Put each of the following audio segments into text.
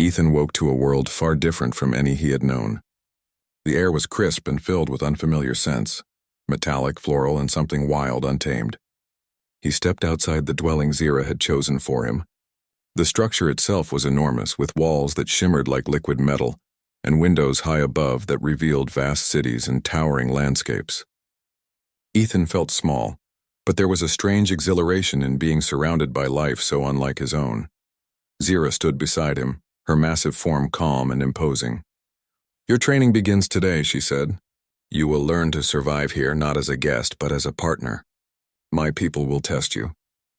Ethan woke to a world far different from any he had known. The air was crisp and filled with unfamiliar scents, metallic, floral, and something wild, untamed. He stepped outside the dwelling Zira had chosen for him. The structure itself was enormous, with walls that shimmered like liquid metal, and windows high above that revealed vast cities and towering landscapes. Ethan felt small, but there was a strange exhilaration in being surrounded by life so unlike his own. Zira stood beside him, her massive form calm and imposing. "Your training begins today," she said. "You will learn to survive here not as a guest but as a partner. My people will test you.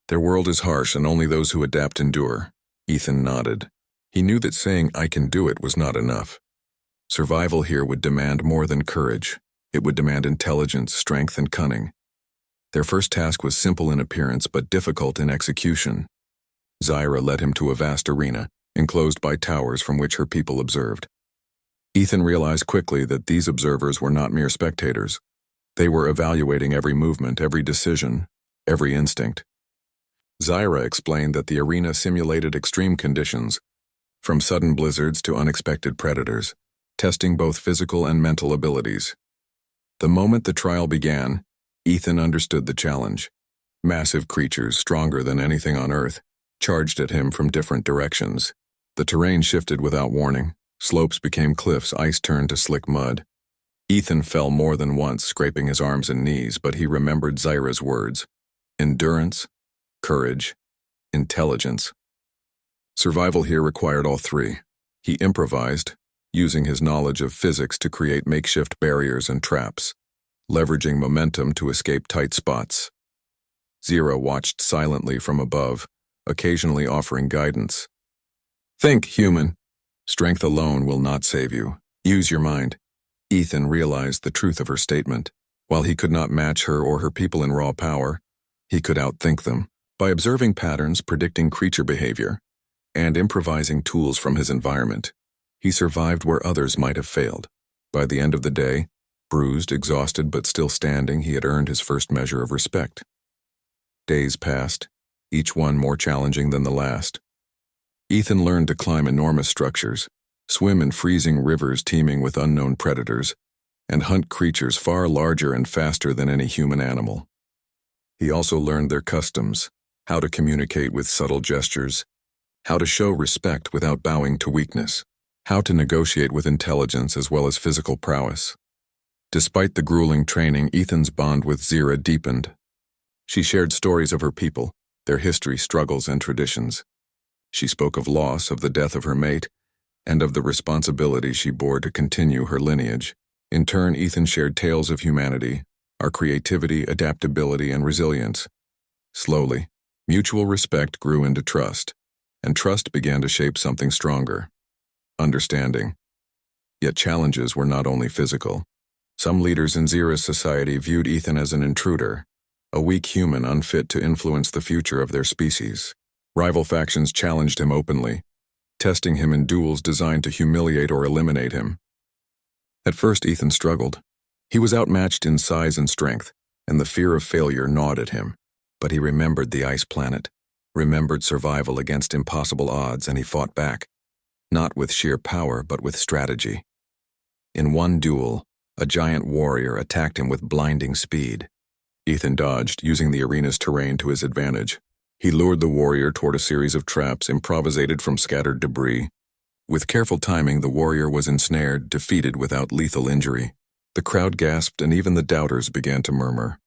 Their world is harsh and only those who adapt endure." Ethan nodded. He knew that saying "I can do it" was not enough. Survival here would demand more than courage. It would demand intelligence, strength, and cunning. Their first task was simple in appearance but difficult in execution. Zira led him to a vast arena, enclosed by towers from which her people observed. Ethan realized quickly that these observers were not mere spectators. They were evaluating every movement, every decision, every instinct. Zira explained that the arena simulated extreme conditions, from sudden blizzards to unexpected predators, testing both physical and mental abilities. The moment the trial began, Ethan understood the challenge. Massive creatures, stronger than anything on Earth, charged at him from different directions. The terrain shifted without warning. Slopes became cliffs, ice turned to slick mud. Ethan fell more than once, scraping his arms and knees, but he remembered Zira's words. Endurance, courage, intelligence. Survival here required all three. He improvised, using his knowledge of physics to create makeshift barriers and traps, leveraging momentum to escape tight spots. Zira watched silently from above, occasionally offering guidance. "Think, human. Strength alone will not save you. Use your mind." Ethan realized the truth of her statement. While he could not match her or her people in raw power, he could outthink them. By observing patterns, predicting creature behavior, and improvising tools from his environment, he survived where others might have failed. By the end of the day, bruised, exhausted, but still standing, he had earned his first measure of respect. Days passed, each one more challenging than the last. Ethan learned to climb enormous structures, swim in freezing rivers teeming with unknown predators, and hunt creatures far larger and faster than any human animal. He also learned their customs, how to communicate with subtle gestures, how to show respect without bowing to weakness, how to negotiate with intelligence as well as physical prowess. Despite the grueling training, Ethan's bond with Zira deepened. She shared stories of her people, their history, struggles, and traditions. She spoke of loss, of the death of her mate, and of the responsibility she bore to continue her lineage. In turn, Ethan shared tales of humanity, our creativity, adaptability, and resilience. Slowly, mutual respect grew into trust, and trust began to shape something stronger. Understanding. Yet challenges were not only physical. Some leaders in Zira's society viewed Ethan as an intruder, a weak human unfit to influence the future of their species. Rival factions challenged him openly, testing him in duels designed to humiliate or eliminate him. At first, Ethan struggled. He was outmatched in size and strength, and the fear of failure gnawed at him. But he remembered the ice planet, remembered survival against impossible odds, and he fought back, not with sheer power but with strategy. In one duel, a giant warrior attacked him with blinding speed. Ethan dodged, using the arena's terrain to his advantage. He lured the warrior toward a series of traps improvisated from scattered debris. With careful timing, the warrior was ensnared, defeated without lethal injury. The crowd gasped, and even the doubters began to murmur.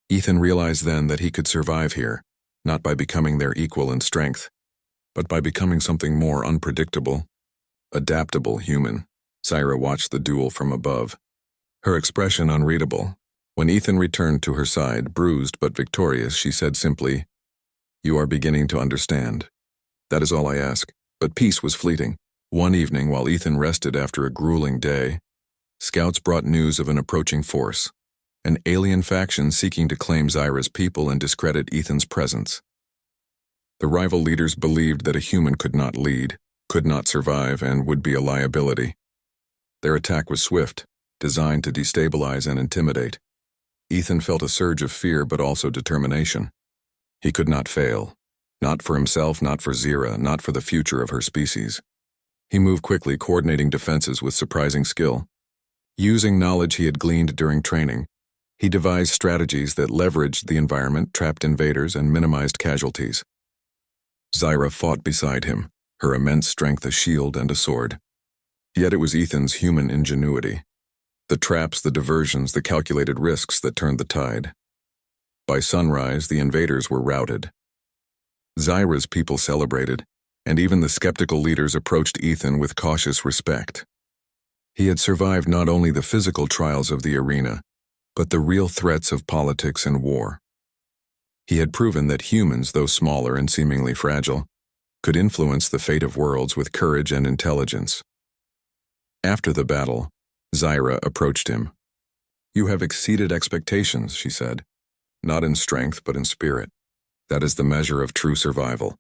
Ethan realized then that he could survive here, not by becoming their equal in strength, but by becoming something more unpredictable, adaptable human. Zira watched the duel from above, her expression unreadable. When Ethan returned to her side, bruised but victorious, she said simply, "You are beginning to understand. That is all I ask." But peace was fleeting. One evening, while Ethan rested after a grueling day, scouts brought news of an approaching force, an alien faction seeking to claim Zira's people and discredit Ethan's presence. The rival leaders believed that a human could not lead, could not survive, and would be a liability. Their attack was swift, designed to destabilize and intimidate. Ethan felt a surge of fear but also determination. He could not fail. Not for himself, not for Zira, not for the future of her species. He moved quickly, coordinating defenses with surprising skill. Using knowledge he had gleaned during training, he devised strategies that leveraged the environment, trapped invaders, and minimized casualties. Zyra fought beside him, her immense strength a shield and a sword. Yet it was Ethan's human ingenuity. The traps, the diversions, the calculated risks that turned the tide. By sunrise, the invaders were routed. Zyra's people celebrated, and even the skeptical leaders approached Ethan with cautious respect. He had survived not only the physical trials of the arena, but the real threats of politics and war. He had proven that humans, though smaller and seemingly fragile, could influence the fate of worlds with courage and intelligence. After the battle, Zyra approached him. "You have exceeded expectations," she said. "Not in strength, but in spirit. That is the measure of true survival."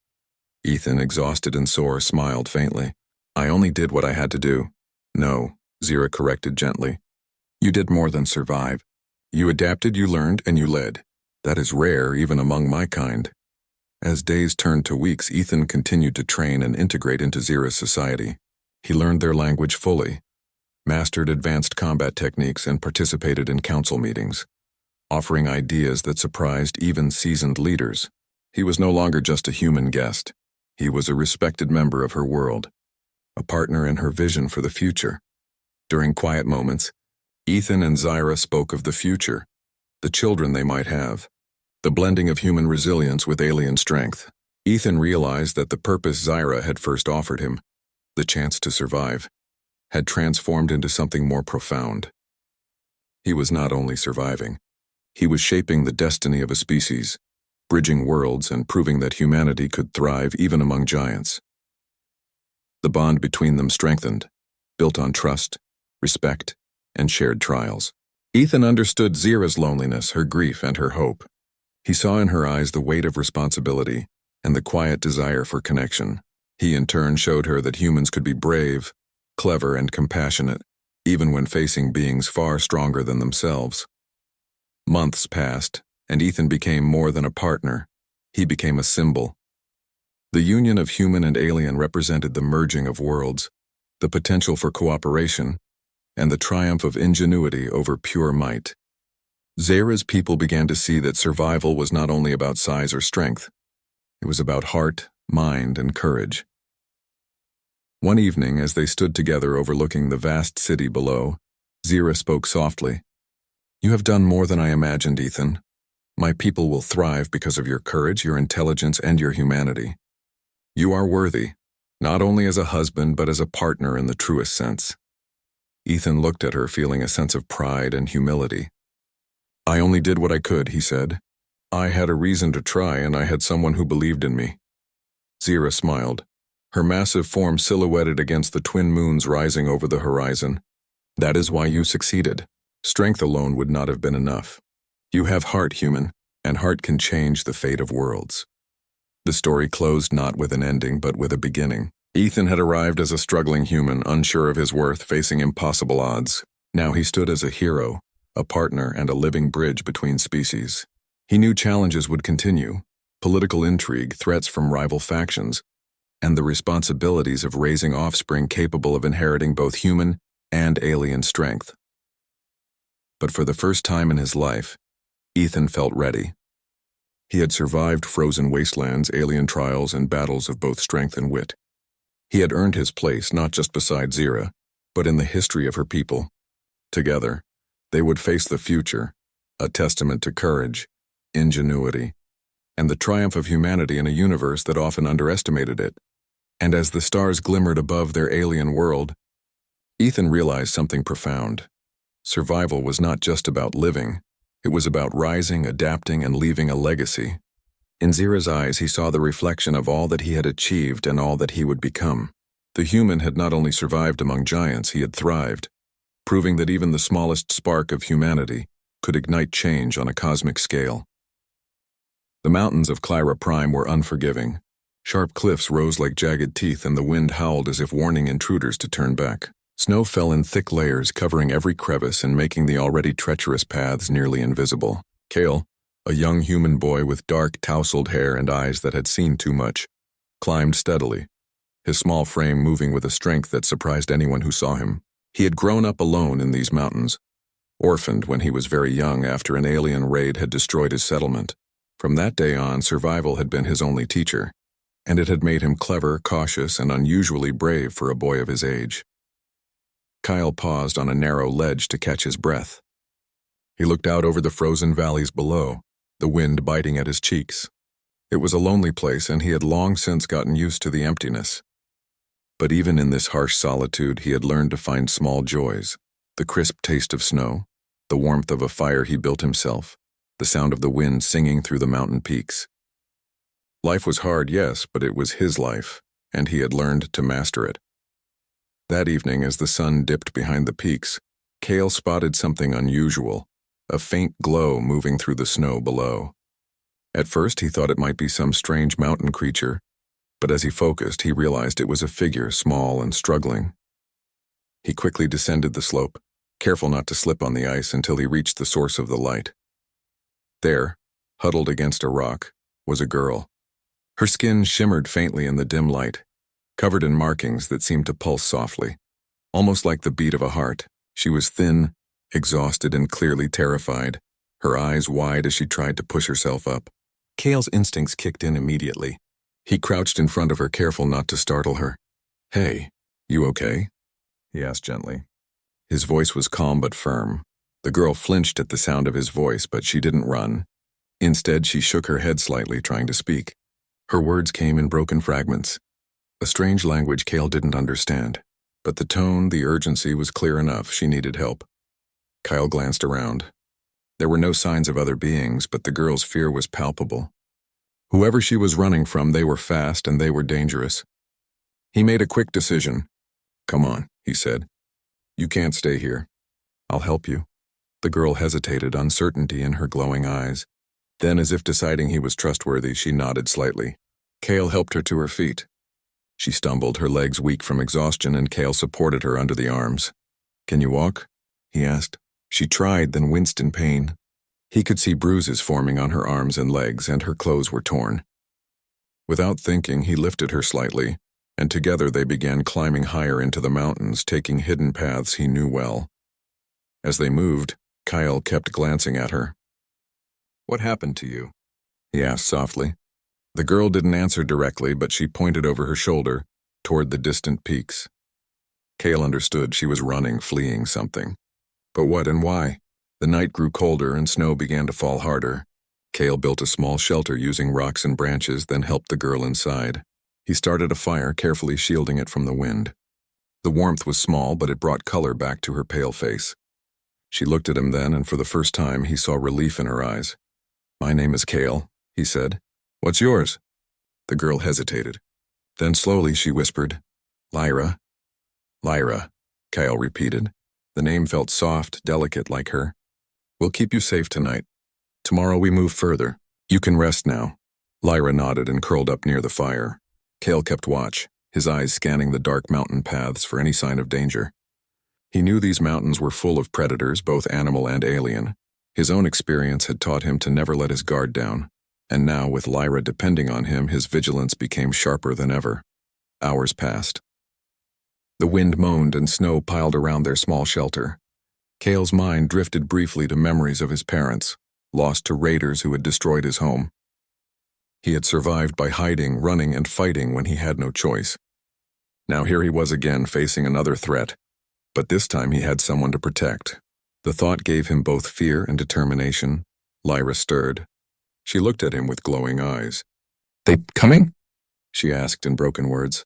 Ethan, exhausted and sore, smiled faintly. "I only did what I had to do." "No," Zyra corrected gently. "You did more than survive. You adapted, you learned, and you led. That is rare even among my kind." As days turned to weeks, Ethan continued to train and integrate into Zyra's society. He learned their language fully, mastered advanced combat techniques, and participated in council meetings, offering ideas that surprised even seasoned leaders. He was no longer just a human guest. He was a respected member of her world, a partner in her vision for the future. During quiet moments, Ethan and Zyra spoke of the future, the children they might have, the blending of human resilience with alien strength. Ethan realized that the purpose Zyra had first offered him, the chance to survive, had transformed into something more profound. He was not only surviving, he was shaping the destiny of a species, bridging worlds and proving that humanity could thrive even among giants. The bond between them strengthened, built on trust, respect, and shared trials. Ethan understood Zyra's loneliness, her grief, and her hope. He saw in her eyes the weight of responsibility and the quiet desire for connection. He in turn showed her that humans could be brave, clever, and compassionate, even when facing beings far stronger than themselves. Months passed, and Ethan became more than a partner. He became a symbol. The union of human and alien represented the merging of worlds, the potential for cooperation, and the triumph of ingenuity over pure might. Zyra's people began to see that survival was not only about size or strength. It was about heart, mind, and courage. One evening, as they stood together overlooking the vast city below, Zyra spoke softly. "You have done more than I imagined, Ethan. My people will thrive because of your courage, your intelligence, and your humanity. You are worthy, not only as a husband, but as a partner in the truest sense." Ethan looked at her, feeling a sense of pride and humility. "I only did what I could," he said. "I had a reason to try, and I had someone who believed in me." Zyra smiled, her massive form silhouetted against the twin moons rising over the horizon. "That is why you succeeded. Strength alone would not have been enough. You have heart, human, and heart can change the fate of worlds." The story closed not with an ending, but with a beginning. Ethan had arrived as a struggling human, unsure of his worth, facing impossible odds. Now he stood as a hero, a partner, and a living bridge between species. He knew challenges would continue: political intrigue, threats from rival factions, and the responsibilities of raising offspring capable of inheriting both human and alien strength. But for the first time in his life, Ethan felt ready. He had survived frozen wastelands, alien trials, and battles of both strength and wit. He had earned his place not just beside Zyra, but in the history of her people. Together, they would face the future, a testament to courage, ingenuity, and the triumph of humanity in a universe that often underestimated it. And as the stars glimmered above their alien world, Ethan realized something profound. Survival was not just about living. It was about rising, adapting, and leaving a legacy. In Zyra's eyes, he saw the reflection of all that he had achieved and all that he would become. The human had not only survived among giants, he had thrived, proving that even the smallest spark of humanity could ignite change on a cosmic scale. The mountains of Clyra Prime were unforgiving. Sharp cliffs rose like jagged teeth, and the wind howled as if warning intruders to turn back. Snow fell in thick layers, covering every crevice and making the already treacherous paths nearly invisible. Kale, a young human boy with dark, tousled hair and eyes that had seen too much, climbed steadily, his small frame moving with a strength that surprised anyone who saw him. He had grown up alone in these mountains, orphaned when he was very young after an alien raid had destroyed his settlement. From that day on, survival had been his only teacher, and it had made him clever, cautious, and unusually brave for a boy of his age. Kyle paused on a narrow ledge to catch his breath. He looked out over the frozen valleys below, the wind biting at his cheeks. It was a lonely place, and he had long since gotten used to the emptiness. But even in this harsh solitude, he had learned to find small joys: the crisp taste of snow, the warmth of a fire he built himself, the sound of the wind singing through the mountain peaks. Life was hard, yes, but it was his life, and he had learned to master it. That evening, as the sun dipped behind the peaks, Kale spotted something unusual, a faint glow moving through the snow below. At first, he thought it might be some strange mountain creature, but as he focused, he realized it was a figure, small and struggling. He quickly descended the slope, careful not to slip on the ice until he reached the source of the light. There, huddled against a rock, was a girl. Her skin shimmered faintly in the dim light, covered in markings that seemed to pulse softly, almost like the beat of a heart. She was thin, exhausted, and clearly terrified, her eyes wide as she tried to push herself up. Kale's instincts kicked in immediately. He crouched in front of her, careful not to startle her. "Hey, you okay?" he asked gently. His voice was calm but firm. The girl flinched at the sound of his voice, but she didn't run. Instead, she shook her head slightly, trying to speak. Her words came in broken fragments, a strange language Kale didn't understand, but the tone, the urgency was clear enough. She needed help. Kyle glanced around. There were no signs of other beings, but the girl's fear was palpable. Whoever she was running from, they were fast and they were dangerous. He made a quick decision. "Come on," he said. "You can't stay here. I'll help you." The girl hesitated, uncertainty in her glowing eyes. Then, as if deciding he was trustworthy, she nodded slightly. Kale helped her to her feet. She stumbled, her legs weak from exhaustion, and Kale supported her under the arms. "Can you walk?" he asked. She tried, then winced in pain. He could see bruises forming on her arms and legs, and her clothes were torn. Without thinking, he lifted her slightly, and together they began climbing higher into the mountains, taking hidden paths he knew well. As they moved, Kyle kept glancing at her. "What happened to you?" he asked softly. The girl didn't answer directly, but she pointed over her shoulder, toward the distant peaks. Kale understood she was running, fleeing something. But what and why? The night grew colder and snow began to fall harder. Kale built a small shelter using rocks and branches, then helped the girl inside. He started a fire, carefully shielding it from the wind. The warmth was small, but it brought color back to her pale face. She looked at him then, and for the first time he saw relief in her eyes. "My name is Kale," he said. "What's yours?" The girl hesitated. Then slowly she whispered, "Lyra." "Lyra," Kyle repeated. The name felt soft, delicate like her. "We'll keep you safe tonight. Tomorrow we move further. You can rest now." Lyra nodded and curled up near the fire. Kale kept watch, his eyes scanning the dark mountain paths for any sign of danger. He knew these mountains were full of predators, both animal and alien. His own experience had taught him to never let his guard down, and now, with Lyra depending on him, his vigilance became sharper than ever. Hours passed. The wind moaned and snow piled around their small shelter. Kale's mind drifted briefly to memories of his parents, lost to raiders who had destroyed his home. He had survived by hiding, running, and fighting when he had no choice. Now here he was again, facing another threat, but this time he had someone to protect. The thought gave him both fear and determination. Lyra stirred. She looked at him with glowing eyes. "They coming?" she asked in broken words.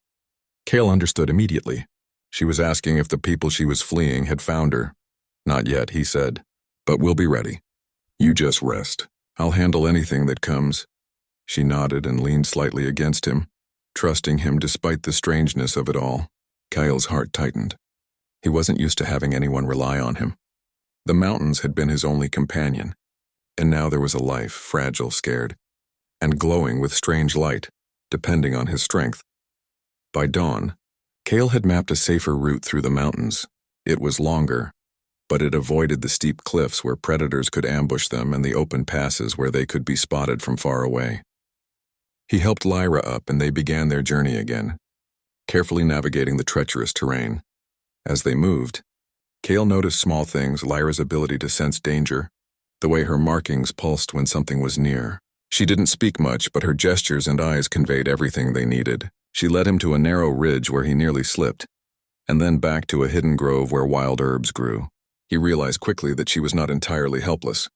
Kale understood immediately. She was asking if the people she was fleeing had found her. "Not yet," he said, "but we'll be ready. You just rest. I'll handle anything that comes." She nodded and leaned slightly against him, trusting him despite the strangeness of it all. Kyle's heart tightened. He wasn't used to having anyone rely on him. The mountains had been his only companion, and now there was a life, fragile, scared, and glowing with strange light, depending on his strength. By dawn, Kale had mapped a safer route through the mountains. It was longer, but it avoided the steep cliffs where predators could ambush them and the open passes where they could be spotted from far away. He helped Lyra up and they began their journey again. carefully navigating the treacherous terrain. As they moved, Kale noticed small things: Lyra's ability to sense danger, the way her markings pulsed when something was near. She didn't speak much, but her gestures and eyes conveyed everything they needed. She led him to a narrow ridge where he nearly slipped, and then back to a hidden grove where wild herbs grew. He realized quickly that she was not entirely helpless.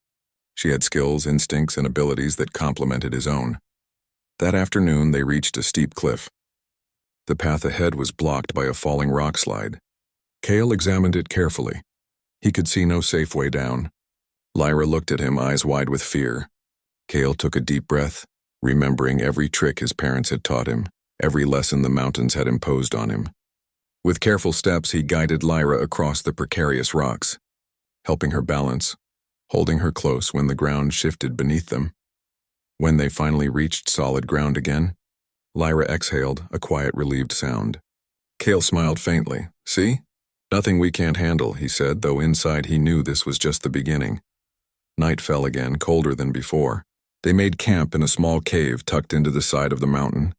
She had skills, instincts, and abilities that complemented his own. That afternoon, they reached a steep cliff. The path ahead was blocked by a falling rock slide. Kale examined it carefully. He could see no safe way down. Lyra looked at him, eyes wide with fear. Kale took a deep breath, remembering every trick his parents had taught him, every lesson the mountains had imposed on him. With careful steps, he guided Lyra across the precarious rocks, helping her balance, holding her close when the ground shifted beneath them. When they finally reached solid ground again, Lyra exhaled, a quiet, relieved sound. Kale smiled faintly. "See? Nothing we can't handle," he said, though inside he knew this was just the beginning. Night fell again, colder than before. They made camp in a small cave tucked into the side of the mountain.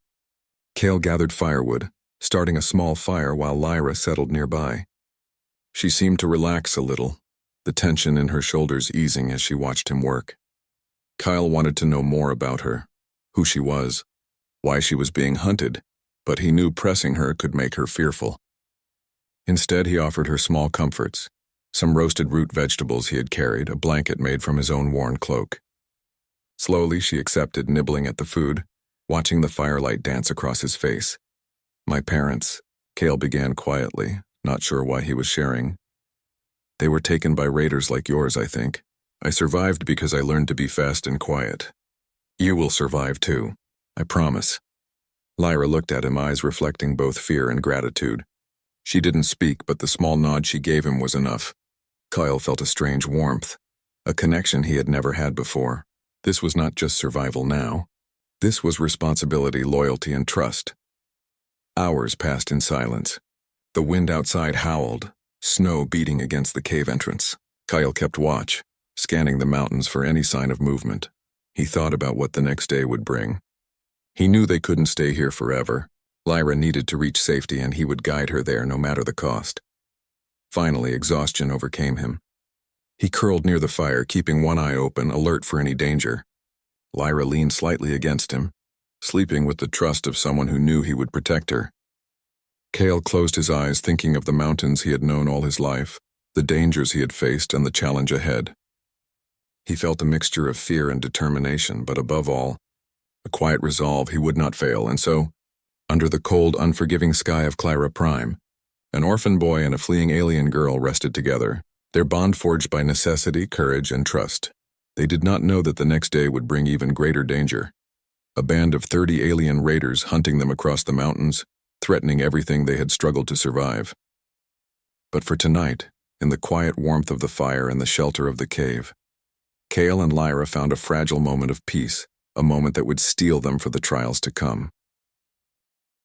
Kale gathered firewood, starting a small fire while Lyra settled nearby. She seemed to relax a little, the tension in her shoulders easing as she watched him work. Kyle wanted to know more about her, who she was, why she was being hunted, but he knew pressing her could make her fearful. Instead, he offered her small comforts, some roasted root vegetables he had carried, a blanket made from his own worn cloak. Slowly, she accepted, nibbling at the food, watching the firelight dance across his face. "My parents," Kale began quietly, not sure why he was sharing. "They were taken by raiders like yours, I think. I survived because I learned to be fast and quiet. You will survive too, I promise." Lyra looked at him, eyes reflecting both fear and gratitude. She didn't speak, but the small nod she gave him was enough. Kyle felt a strange warmth, a connection he had never had before. This was not just survival now. This was responsibility, loyalty, and trust. Hours passed in silence. The wind outside howled, snow beating against the cave entrance. Kyle kept watch, scanning the mountains for any sign of movement. He thought about what the next day would bring. He knew they couldn't stay here forever. Lyra needed to reach safety, and he would guide her there no matter the cost. Finally, exhaustion overcame him. He curled near the fire, keeping one eye open, alert for any danger. Lyra leaned slightly against him, sleeping with the trust of someone who knew he would protect her. Kale closed his eyes, thinking of the mountains he had known all his life, the dangers he had faced, and the challenge ahead. He felt a mixture of fear and determination, but above all, a quiet resolve he would not fail, and so, under the cold, unforgiving sky of Clyra Prime, an orphan boy and a fleeing alien girl rested together, their bond forged by necessity, courage, and trust. They did not know that the next day would bring even greater danger. A band of 30 alien raiders hunting them across the mountains, threatening everything they had struggled to survive. But for tonight, in the quiet warmth of the fire and the shelter of the cave, Kale and Lyra found a fragile moment of peace, a moment that would steel them for the trials to come.